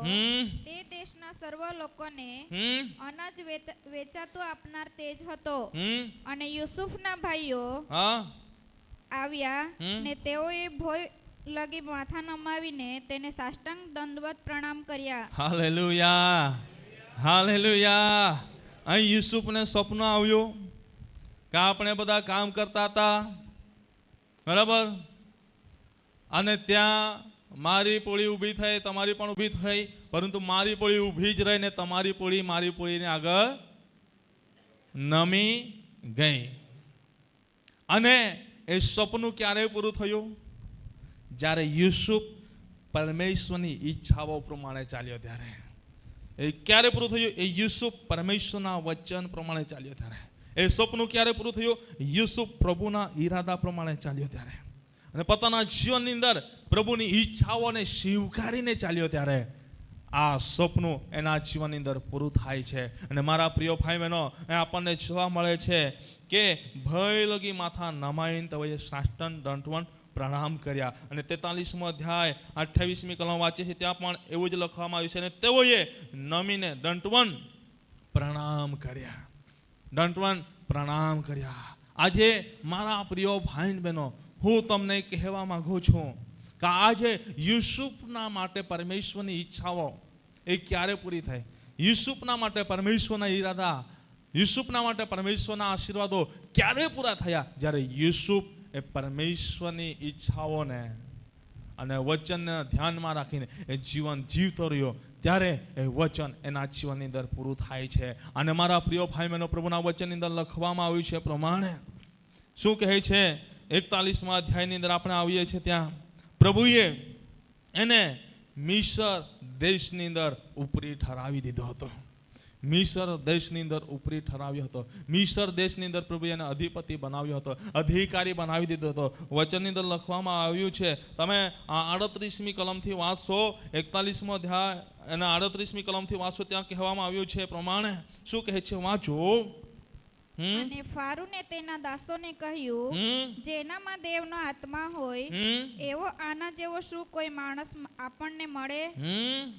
તે દેશના સર્વ લોકોને અનાજ વેચાતું આપનાર તે જ હતો. અને યુસુફના ભાઈઓ આવ્યા ને તેઓએ ભોય લગી માથા નમાવીને તેને સાષ્ટાંગ દંડવત પ્રણામ કર્યા. Hallelujah, hallelujah. અહીં યુસુફને સપનું આવ્યું કે આપણે બધા કામ કરતા હતા, બરાબર, અને ત્યાં મારી પોળી ઊભી થઈ, તમારી પણ ઊભી થઈ, પરંતુ મારી પોળી ઊભી જ રહીને તમારી પોળી મારી પોળીને આગળ નમી ગઈ. અને એ સપનું ક્યારે પૂરું થયું? જ્યારે યુસુફ પરમેશ્વરની ઈચ્છાઓ પ્રમાણે ચાલ્યો ત્યારે. એ ક્યારે પૂરું થયું? એ યુસુફ પરમેશ્વરના વચન પ્રમાણે ચાલ્યો ત્યારે. એ સપનું ક્યારે પૂરું થયું? યુસુફ પ્રભુના ઈરાદા પ્રમાણે ચાલ્યો ત્યારે. અને પોતાના જીવનની અંદર પ્રભુની ઈચ્છાઓને સ્વીકારીને ચાલ્યો ત્યારે આ સપનું એના જીવનની અંદર પૂરું થાય છે. અને મારા પ્રિય ભાઈ બહેનો, આપણને જોવા મળે છે કે ભય લગી માથા નમાઈને તેઓએ સાષ્ટાંગ દંડવત પ્રણામ કર્યા. અને 43મો અધ્યાય 28મી કલમ વાંચે છે, ત્યાં પણ એવું જ લખવામાં આવ્યું છે. અને તેઓએ નમીને દંડવત પ્રણામ કર્યા. દંડવત પ્રણામ કર્યા. આજે મારા પ્રિય ભાઈ બહેનો, હું તમને કહેવા માંગુ છું કે આજે યુસુફના માટે પરમેશ્વરની ઈચ્છાઓ એ ક્યારે પૂરી થઈ? યુસુફના માટે પરમેશ્વરના ઈરાદા, યુસુફના માટે પરમેશ્વરના આશીર્વાદો ક્યારે પૂરા થયા? જ્યારે યુસુફ એ પરમેશ્વરની ઈચ્છાઓને અને વચનને ધ્યાનમાં રાખીને એ જીવન જીવતો રહ્યો, ત્યારે એ વચન એના જીવનની અંદર પૂરું થાય છે. અને મારા પ્રિય ભાઈ બહેનો, પ્રભુના વચનની અંદર લખવામાં આવ્યું છે પ્રમાણે શું કહે છે? 41મા અધ્યાયની અંદર આપણે આવીએ છીએ, ત્યાં પ્રભુએ એને મિસર દેશની અંદર ઉપરી ઠરાવી દીધો હતો. મિસર દેશની અંદર ઉપરી ઠરાવ્યો હતો. મિસર દેશની અંદર પ્રભુએ એને અધિપતિ બનાવ્યો હતો, અધિકારી બનાવી દીધો હતો. વચનની અંદર લખવામાં આવ્યું છે, તમે 38મી કલમથી વાંચશો, 41મો અધ્યાય અને 38મી કલમથી વાંચશો, ત્યાં કહેવામાં આવ્યું છે પ્રમાણે શું કહે છે? વાંચો. અને ફારૂને તેના દાસોને કહ્યું, જેનામાં દેવનો આત્મા હોય એવો આના જેવો શું કોઈ માણસ આપણને મળે?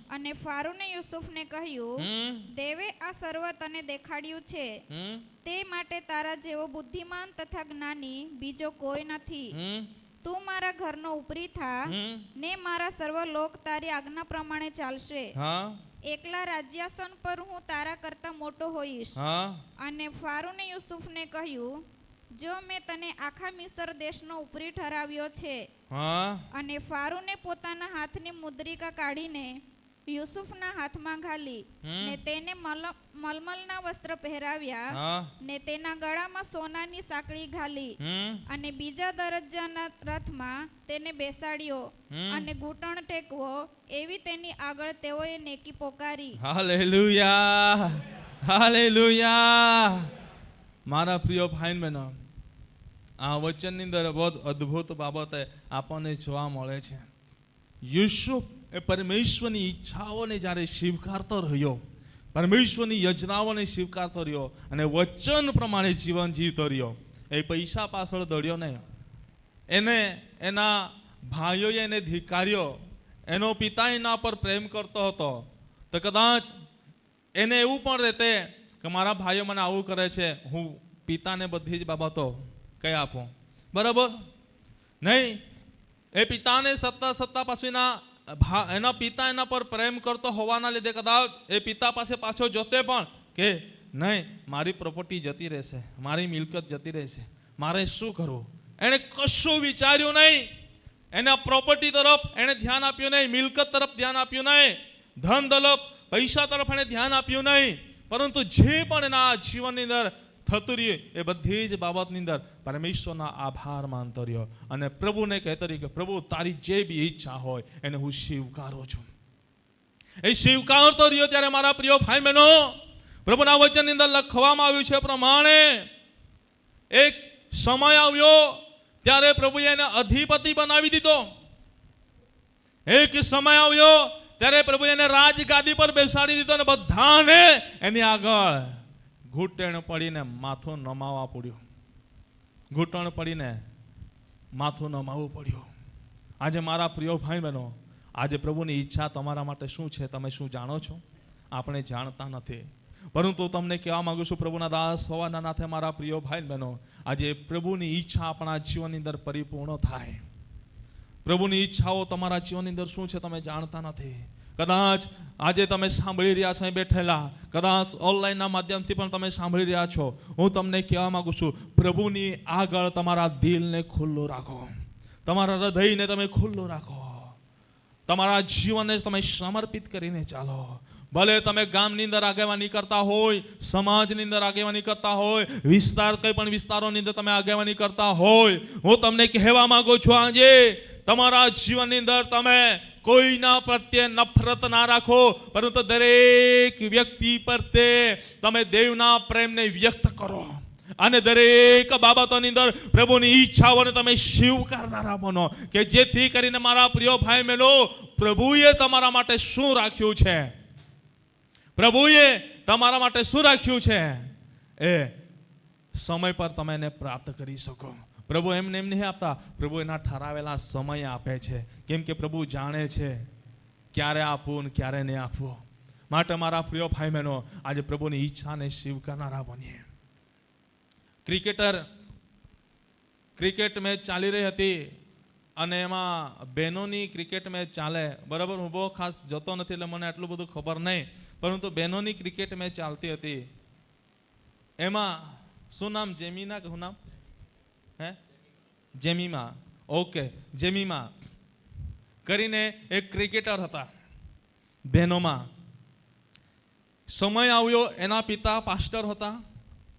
અને ફારૂને યુસુફને કહ્યું, દેવે આ સર્વ તને દેખાડ્યું છે, તે માટે તારા જેવો બુદ્ધિમાન તથા જ્ઞાની બીજો કોઈ નથી. તું મારા ઘરનો ઉપરી થા, ને મારા સર્વ લોક તારી આજ્ઞા પ્રમાણે ચાલશે. એકલા રાજ્યાસન પર હું તારા કરતા મોટો હોઈશ. અને ફારૂને યુસુફને કહ્યું, જો મેં તને આખા મિસર દેશનો ઉપરી ઠરાવ્યો છે. અને ફારૂને પોતાના હાથની મુદ્રિકા કાઢીને યુસુફના હાથમાં ઘાલી, ને તેને મલમલના વસ્ત્ર પહેરાવ્યા, ને તેના ગળામાં સોનાની સાંકળી ઘાલી, અને બીજા દરજ્જાના રથમાં તેને બેસાડ્યો, અને ઘૂંટણ ટેકવો એવી તેની આગળ તેઓએ નેકી પોકારી. Hallelujah, hallelujah. મારા પ્રિય ભાઈ બહેનો, આ વચનની અંદર બહુ અદ્ભુત બાબતે આપણને જોવા મળે છે. યુસુફ એ પરમેશ્વરની ઈચ્છાઓને જ્યારે સ્વીકારતો રહ્યો, પરમેશ્વરની યોજનાઓને સ્વીકારતો રહ્યો અને વચન પ્રમાણે જીવન જીવતો રહ્યો, એ પૈસા પાછળ દોડ્યો નહીં. એને એના ભાઈઓએ એને ધિક્કાર્યો, એનો પિતા એના પર પ્રેમ કરતો હતો, તો કદાચ એને એવું પણ રહેતે કે મારા ભાઈઓ મને આવું કરે છે, હું પિતાને બધી જ બાબતો કહી આપું, બરાબર નહીં. એ પિતાને સત્તા પાસેના એના પિતા એના પર પ્રેમ કરતો હોવાના લીધે કદાચ એ પિતા પાસે પાછો જોતે પણ કે નહીં, મારી પ્રોપર્ટી જતી રહેશે, મારી મિલકત જતી રહેશે, મારે શું કરવું? એણે કશું વિચાર્યું નહીં. એના પ્રોપર્ટી તરફ એણે ધ્યાન આપ્યું નહીં, મિલકત તરફ ધ્યાન આપ્યું નહીં, ધન દોલત પૈસા તરફ એણે ધ્યાન આપ્યું નહીં, પરંતુ જે પણ એના જીવનની અંદર થતું રહ્યું એ બધી જ બાબતની અંદર પરમેશ્વરના આભાર માનતો રહ્યો અને પ્રભુને કહેતો રહ્યો કે પ્રભુ, તારી જે બી ઈચ્છા હોય એને હું સ્વીકારું છું. એ સ્વીકારતો રહ્યો ત્યારે મારા પ્રિય ભાઈ બહેનો, પ્રભુના વચનની અંદર લખવામાં આવ્યું છે પ્રમાણે એક સમય આવ્યો ત્યારે પ્રભુએ એને અધિપતિ બનાવી દીધો. એક સમય આવ્યો ત્યારે પ્રભુએ એને રાજગાદી પર બેસાડી દીધો અને બધાને એની આગળ ઘૂંટણ પડીને માથું નમાવવા પડ્યું. ઘૂંટણ પડીને માથું નમાવવું પડ્યું. આજે મારા પ્રિય ભાઈ બહેનો, આજે પ્રભુની ઈચ્છા તમારા માટે શું છે તમે શું જાણો છો? આપણે જાણતા નથી, પરંતુ તમને કહેવા માંગુ છું, પ્રભુના દાસ હોવાના નાતે મારા પ્રિય ભાઈ બહેનો, આજે પ્રભુની ઈચ્છા આપણા જીવનની અંદર પરિપૂર્ણ થાય. પ્રભુની ઈચ્છાઓ તમારા જીવનની અંદર શું છે તમે જાણતા નથી. કદાચ આજે તમે સાંભળી રહ્યા છો બેઠેલા, કદાચ ઓનલાઈનના માધ્યમથી પણ તમે સાંભળી રહ્યા છો, હું તમને કહેવા માંગુ છું, પ્રભુની આગળ તમારા દિલને ખુલ્લું રાખો, તમારા હૃદયને તમે ખુલ્લું રાખો. તમારા જીવનને તમે સમર્પિત કરીને ચાલો. ભલે તમે ગામની અંદર આગેવાની કરતા હોય, સમાજની અંદર આગેવાની કરતા હોય, કઈ પણ વિસ્તારોની અંદર તમે આગેવાની કરતા હોય, હું તમને કહેવા માંગુ છું આજે તમારા જીવનની અંદર તમે કોઈના પ્રત્યે નફરત ના રાખો, પરંતુ દરેક વ્યક્તિ પ્રત્યે તમે દેવના પ્રેમને વ્યક્ત કરો અને દરેક બાબતોની અંદર પ્રભુની ઈચ્છાઓને તમે સ્વીકારનારા બનો, કે જેથી કરીને મારા પ્રિય ભાઈ બહેનો, પ્રભુએ તમારા માટે શું રાખ્યું છે, પ્રભુએ તમારા માટે શું રાખ્યું છે એ સમય પર તમે એને પ્રાપ્ત કરી શકો. પ્રભુ એમને એમ નહીં આપતા, પ્રભુ એના ઠરાવેલા સમય આપે છે, કેમ કે પ્રભુ જાણે છે ક્યારે આપવું ને ક્યારે નહીં આપવું. માટે મારા પ્રિય ભાઈ બહેનો, આજે પ્રભુની ઈચ્છાને સ્વીકારનારા બનીએ. ક્રિકેટ મેચ ચાલી રહી હતી અને એમાં બહેનોની ક્રિકેટ મેચ ચાલે, બરાબર. હું બહુ ખાસ જતો નથી એટલે મને આટલું બધું ખબર નહીં, પરંતુ બહેનોની ક્રિકેટ મેચ ચાલતી હતી. એમાં શું નામ, જેમિના કે શું નામ, જેમીમા, ઓકે, જેમીમા કરીને એક ક્રિકેટર હતા. બહેનોમાં સમય આવ્યો, એના પિતા પાસ્ટર હતા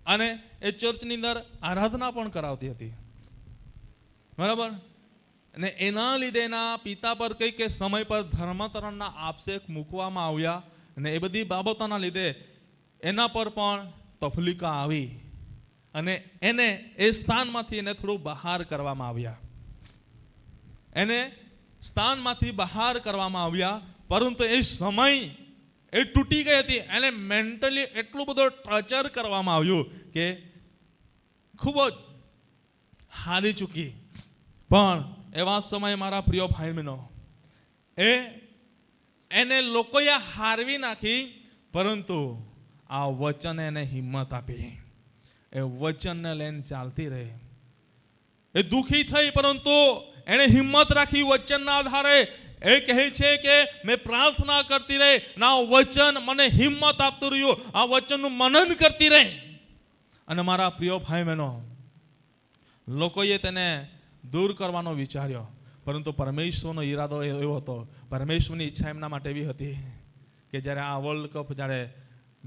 અને એ ચર્ચની અંદર આરાધના પણ કરાવતી હતી, બરાબર. અને એના લીધે એના પિતા પર કંઈક સમય પર ધર્માંતરણના આક્ષેપ મૂકવામાં આવ્યા અને એ બધી બાબતોના લીધે એના પર પણ તફલીકા આવી અને એને એ સ્થાનમાંથી એને થોડું બહાર કરવામાં આવ્યા. એને સ્થાનમાંથી બહાર કરવામાં આવ્યા, પરંતુ એ સમય એ તૂટી ગઈ હતી. એને મેન્ટલી એટલું બધું ટર્ચર કરવામાં આવ્યું કે ખૂબ જ હારી ચૂકી. પણ એવા સમયે મારા પ્રિય ભાઈ બહેનો, એને લોકોએ હારવી નાખી, પરંતુ આ વચને એને હિંમત આપી. એ વચનને લઈને ચાલતી રહી. એ દુઃખી થઈ, પરંતુ એને હિંમત રાખી વચનના આધારે. એ કહે છે કે મેં પ્રાર્થના કરતી રહી, ના વચન મને હિંમત આપતું રહ્યું, આ વચનનું મનન કરતી રહી. અને મારા પ્રિય ભાઈ બહેનો, લોકોએ તેને દૂર કરવાનો વિચાર્યો, પરંતુ પરમેશ્વરનો ઈરાદો એવો હતો, પરમેશ્વરની ઈચ્છા એમના માટે એવી હતી કે જ્યારે આ વર્લ્ડ કપ, જ્યારે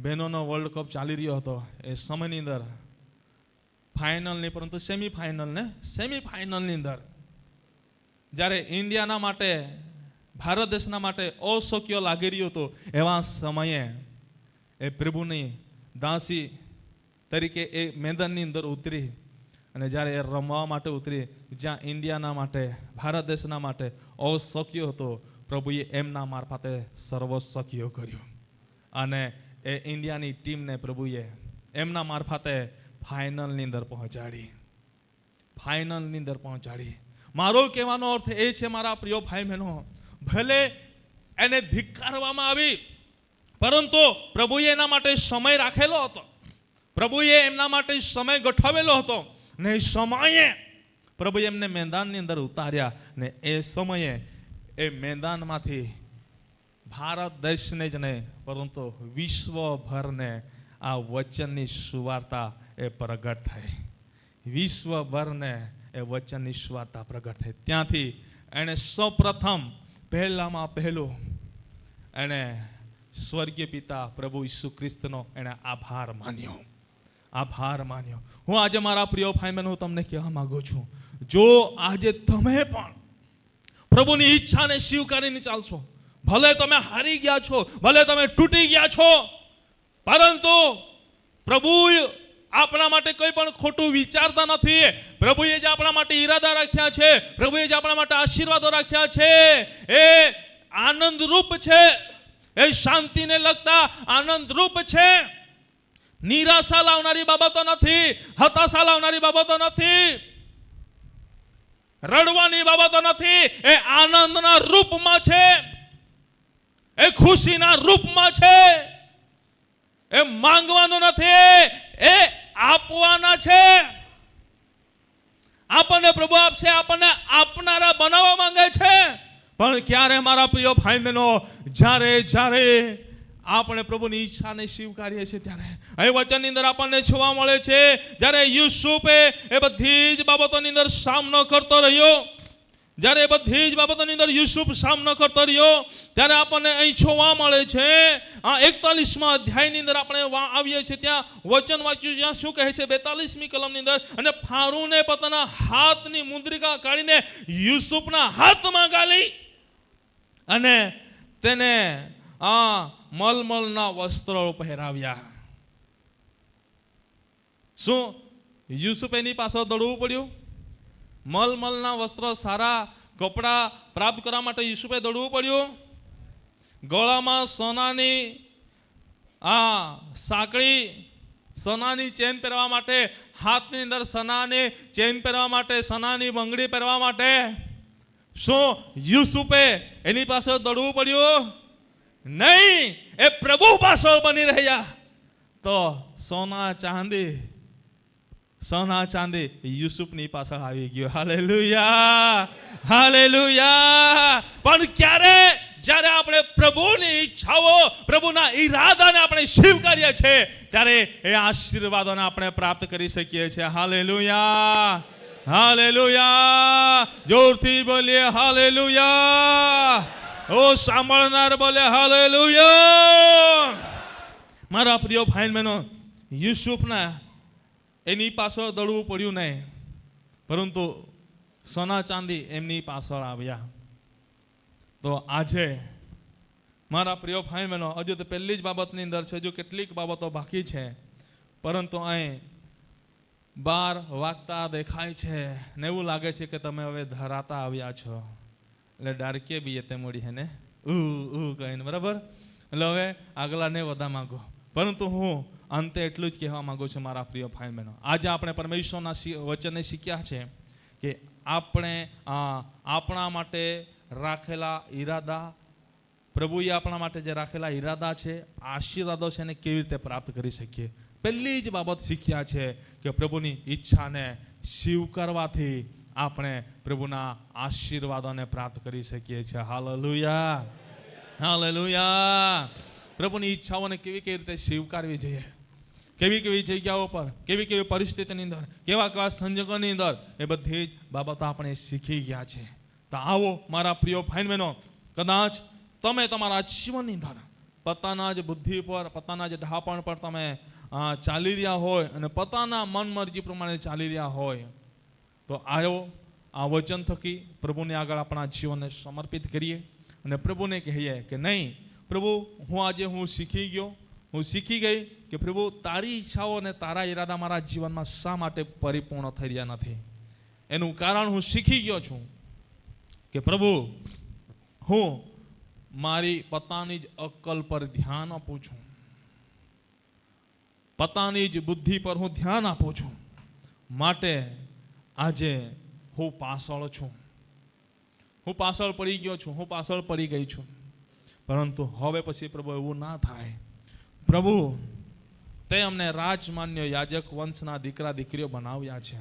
બહેનોનો વર્લ્ડ કપ ચાલી રહ્યો હતો, એ સમયની અંદર ફાઇનલ નહીં પરંતુ સેમીફાઇનલની અંદર જ્યારે ઇન્ડિયાના માટે, ભારત દેશના માટે અશક્ય લાગી રહ્યું હતું, એવા સમયે એ પ્રભુની દાસી તરીકે એ મેદાનની અંદર ઉતરી અને જ્યારે એ રમવા માટે ઉતરી, જ્યાં ઇન્ડિયાના માટે, ભારત દેશના માટે અશક્ય હતો, પ્રભુએ એમના મારફતે સર્વશક્ય કર્યું અને એ ઇન્ડિયાની ટીમને પ્રભુએ એમના મારફતે ફાઇનલની અંદર પહોંચાડી. મારો કહેવાનો અર્થ એ છે મારા પ્રિય ભાઈ બહેનો, ભલે એને ધિક્કારવામાં આવી, પરંતુ પ્રભુએ એના માટે સમય રાખેલો હતો, પ્રભુએ એમના માટે સમય ગોઠવેલો હતો ને એ સમયે પ્રભુએ એમને મેદાનની અંદર ઉતાર્યા ને એ સમયે એ મેદાનમાંથી ભારત દેશને જ નહીં પરંતુ વિશ્વભરને આ વચનની સુવાર્તા એ પ્રગટ થઈ. વિશ્વભરને એ વચનની સુવાર્તા પ્રગટ થઈ. ત્યાંથી એણે સૌપ્રથમ પહેલામાં પહેલું એણે સ્વર્ગીય પિતા પ્રભુ ઈસુ ખ્રિસ્તનો એણે આભાર માન્યો. હું આજે મારા પ્રિય ભાઈ બહેનો તમને કહેવા માંગુ છું, જો આજે તમે પણ પ્રભુની ઈચ્છાને સ્વીકારીને ચાલશો, ભલે તમે હારી ગયા છો, ભલે તમે તૂટી ગયા છો, પરંતુ પ્રભુ આપણા માટે કોઈ પણ ખોટું વિચારતા નથી. પ્રભુએ જે આપણા માટે ઈરાદા રાખ્યા છે, પ્રભુએ જે આપણા માટે આશીર્વાદો રાખ્યા છે, એ આનંદરૂપ છે, એ શાંતિને લગતા આનંદરૂપ છે. નિરાશા લાવનારી બાબતો નથી, હતાશા લાવનારી બાબતો નથી, રડવાની બાબતો નથી. એ આનંદના રૂપમાં છે, એ ખુશીના રૂપમાં છે. એ માંગવાનું નથી, એ આપવાના છે. આપણને પ્રભુ આપશે, આપણને આપનારા બનાવવા માંગે છે. પણ ક્યારે મારા પ્રિય ભાઈ બહેનો, જ્યારે આપણે પ્રભુની ઈચ્છાને સ્વીકારીએ છીએ ત્યારે એ વચનની અંદર આપણને જોવા મળે છે, જ્યારે યુસુફે એ બધી જ બાબતોની અંદર સામનો કરતો રહ્યો, જ્યારે બધી જ બાબતોની અંદર યુસુફ સામનો કરતો રહ્યો, ત્યારે આપણને અહીં જોવા મળે છે આ 41મા અધ્યાયની અંદર આપણે આવીએ છીએ, ત્યાં વચન વાંચ્યું, જ્યાં શું કહે છે 42મી કલમની અંદર, અને ફારૂને પોતાના હાથની મુદ્રિકા કાઢીને યુસુફના હાથમાં ગાલી અને તેને મલમલના વસ્ત્રો પહેરાવ્યા. શું યુસુફ એની પાછળ દોડવું પડ્યું? મલમલના વસ્ત્રો, સારા કપડાં પ્રાપ્ત કરવા માટે યુસુફે દોડવું પડ્યું? ગળામાં સોનાની સાંકળી, સોનાની ચેન પહેરવા માટે, હાથની અંદર સોનાની ચેન પહેરવા માટે, સોનાની બંગડી પહેરવા માટે શું યુસુફે એની પાછળ દોડવું પડ્યું? નહીં. એ પ્રભુ પાછળ બની રહ્યા તો સોના ચાંદી યુસુફની પાછળ આવી ગયો. Hallelujah, hallelujah. પણ ક્યારે? જ્યારે આપણે પ્રભુની ઈચ્છાઓ, પ્રભુના ઈરાદાને આપણે સ્વીકારીએ છીએ, ત્યારે એ આશીર્વાદોને આપણે પ્રાપ્ત કરી શકીએ છીએ. Hallelujah, hallelujah. જોરથી બોલીએ હાલેલુયા. ઓ સાંભળનાર બોલે હાલેલુયા. મારા પ્રિય ભાઈ બહેનો, યુસુફના એની પાછળ દોડવું પડ્યું નહીં, પરંતુ સોના ચાંદી એમની પાછળ આવ્યા. તો આજે મારા પ્રિય ભાઈ બહેનો, હજુ તો પહેલી જ બાબતની અંદર છે, હજુ કેટલીક બાબતો બાકી છે, પરંતુ અહીં 12 વાગતા દેખાય છે ને એવું લાગે છે કે તમે હવે ધરાતા આવ્યા છો. એટલે ડાર્કે બી તે મોડી હે ને કહીને, બરાબર? એટલે હવે આગલાને વધા માંગો, પરંતુ હું અંતે એટલું જ કહેવા માંગુ છું મારા પ્રિય ભાઈ બહેનો, આજે આપણે પરમેશ્વરના વચનને શીખ્યા છે કે આપણે આપણા માટે રાખેલા ઈરાદા, પ્રભુએ આપણા માટે જે રાખેલા ઈરાદા છે, આશીર્વાદો છે, એને કેવી રીતે પ્રાપ્ત કરી શકીએ. પહેલી જ બાબત શીખ્યા છે કે પ્રભુની ઈચ્છાને સ્વીકારવાથી આપણે પ્રભુના આશીર્વાદોને પ્રાપ્ત કરી શકીએ છીએ. Hallelujah, hallelujah. પ્રભુની ઈચ્છાઓને કેવી રીતે સ્વીકારવી જોઈએ, કેવી જગ્યાઓ પર, કેવી પરિસ્થિતિની અંદર, કેવા સંજોગોની અંદર, એ બધી જ બાબતો આપણે શીખી ગયા છે. તો આવો મારા પ્રિય ભાઈ બહેનો, કદાચ તમે તમારા જીવનની અંદર પોતાના જ બુદ્ધિ પર, પોતાના જ ઢાપણ પર તમે ચાલી રહ્યા હોય અને પોતાના મન મરજી પ્રમાણે ચાલી રહ્યા હોય, તો આવો આ વચન થકી પ્રભુને આગળ આપણા જીવનને સમર્પિત કરીએ અને પ્રભુને કહીએ કે નહીં પ્રભુ, આજે હું શીખી ગયો, હું શીખી ગઈ કે પ્રભુ તારી ઈચ્છાઓ અને તારા ઈરાદા મારા જીવનમાં શા માટે પરિપૂર્ણ થઈ રહ્યા નથી. એનું કારણ હું શીખી ગયો છું કે પ્રભુ, હું મારી પોતાની જ અક્કલ પર ધ્યાન આપું છું, પોતાની જ બુદ્ધિ પર હું ધ્યાન આપું છું, માટે આજે હું પાછળ છું, હું પાછળ પડી ગયો છું, હું પાછળ પડી ગઈ છું. પરંતુ હવે પછી પ્રભુ એવું ના થાય. પ્રભુ તે અમને રાજમાન્ય યાજક વંશના દીકરા દીકરીઓ બનાવ્યા છે,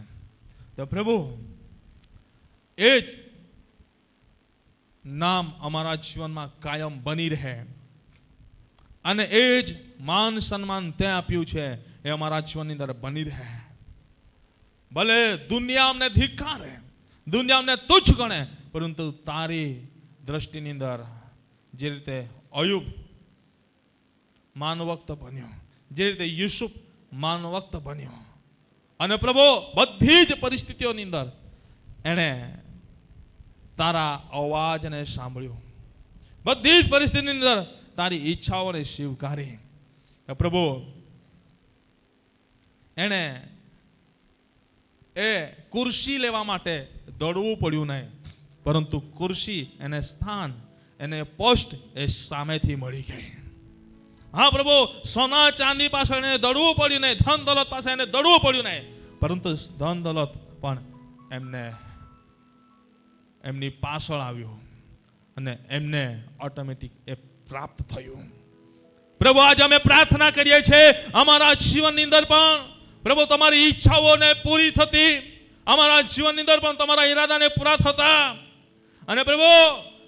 તો પ્રભુ એ જ નામ અમારા જીવનમાં કાયમ બની રહે અને એ જ માન સન્માન તે આપ્યું છે એ અમારા જીવનની અંદર બની રહે. ભલે દુનિયા અમને ધિક્કારે, દુનિયા અમને તુચ્છ ગણે, પરંતુ તારી દ્રષ્ટિની અંદર જે રીતે અયુબ માનવક્ત બન્યો, જે રીતે યુસુફ માનવક્ત બન્યો, અને પ્રભુ બધી જ પરિસ્થિતિઓની અંદર એણે તારા અવાજને સાંભળ્યું, બધી જ પરિસ્થિતિની અંદર તારી ઈચ્છાઓને સ્વીકારી. પ્રભુ એણે એ ખુરશી લેવા માટે દોડવું પડ્યું નહીં, પરંતુ ખુરશી, એને સ્થાન, એને પોસ્ટ એ સામેથી મળી ગઈ. હા પ્રભુ, સોના ચાંદી પાછળ એને દોડવું પડ્યું નહીં, ધન દોલત પાછળ એને દોડવું પડ્યું નહીં, પરંતુ ધન દોલત પણ એમની પાછળ આવ્યું અને એમને ઓટોમેટિક એ પ્રાપ્ત થયું. પ્રભુ આજે અમે પ્રાર્થના કરીએ છીએ અમારા જીવનની અંદર પણ પ્રભુ તમારી ઈચ્છાઓને પૂરી થતી, અમારા જીવનની અંદર પણ તમારા ઈરાદાને પૂરા થતા, અને પ્રભુ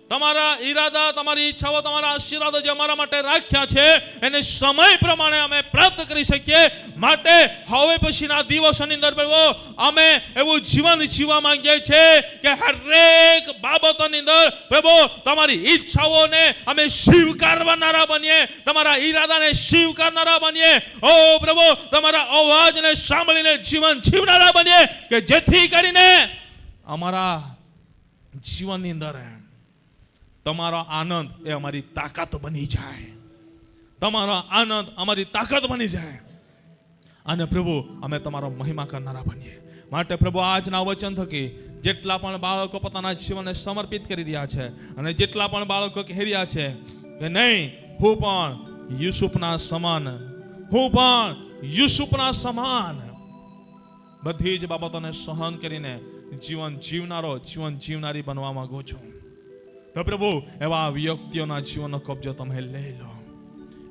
તમારા ઈરાદા, તમારી ઈચ્છાઓ, તમારા આશીર્વાદો જે અમારા માટે રાખ્યા છે એને સમય પ્રમાણે અમે પ્રાપ્ત કરી શકીએ. માટે હવે પછીના દિવસોની અંદર પ્રભુ અમે એવું જીવન જીવવા માંગીએ છીએ કે હરેક બાબતોની અંદર પ્રભુ તમારી ઈચ્છાઓને અમે સ્વીકારનારા બનીએ, તમારા ઈરાદાને સ્વીકારનારા બનીએ. ઓ પ્રભુ, તમારા અવાજને સાંભળીને જીવન જીવનારા બનીએ કે જેથી કરીને અમારા જીવનની અંદર તમારો આનંદ એ અમારી તાકાત બની જાય, તમારો આનંદ અમારી તાકાત બની જાય અને પ્રભુ અમે તમારો મહિમા કરનારા બનીએ. માટે પ્રભુ આજના વચન થકી જેટલા પણ બાળકો પોતાના જીવનને સમર્પિત કરી રહ્યા છે અને જેટલા પણ બાળકો કહી રહ્યા છે કે નહીં, હું પણ યુસુફના સમાન, હું પણ યુસુફના સમાન બધી જ બાબતોને સહન કરીને જીવન જીવનારો, જીવન જીવનારી બનવા માંગુ છું. તો પ્રભુ એવા વ્યક્તિઓના જીવનનો કબજો તમે લઈ લો,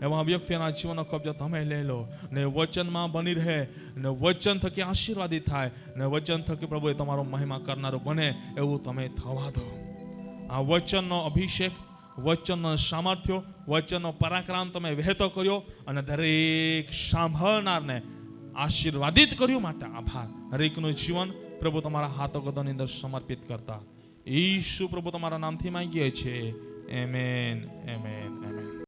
એવા વ્યક્તિઓના જીવનનો કબજો તમે લઈ લો ને વચનમાં બની રહે ને વચન થકી આશીર્વાદિત થાય ને વચન થકી પ્રભુ એ તમારો મહિમા કરનારો બને એવું તમે થવા દો. આ વચનનો અભિષેક, વચનનો સામર્થ્ય, વચનનો પરાક્રમ તમે વહેતો કર્યો અને દરેક સાંભળનારને આશીર્વાદિત કર્યું. માટે આભાર. હરેકનું જીવન પ્રભુ તમારા હાથો ગદોની અંદર સમર્પિત કરતા ઈસુ પ્રભુ તમારા નામથી માંગીએ છીએ. Amen, amen, amen.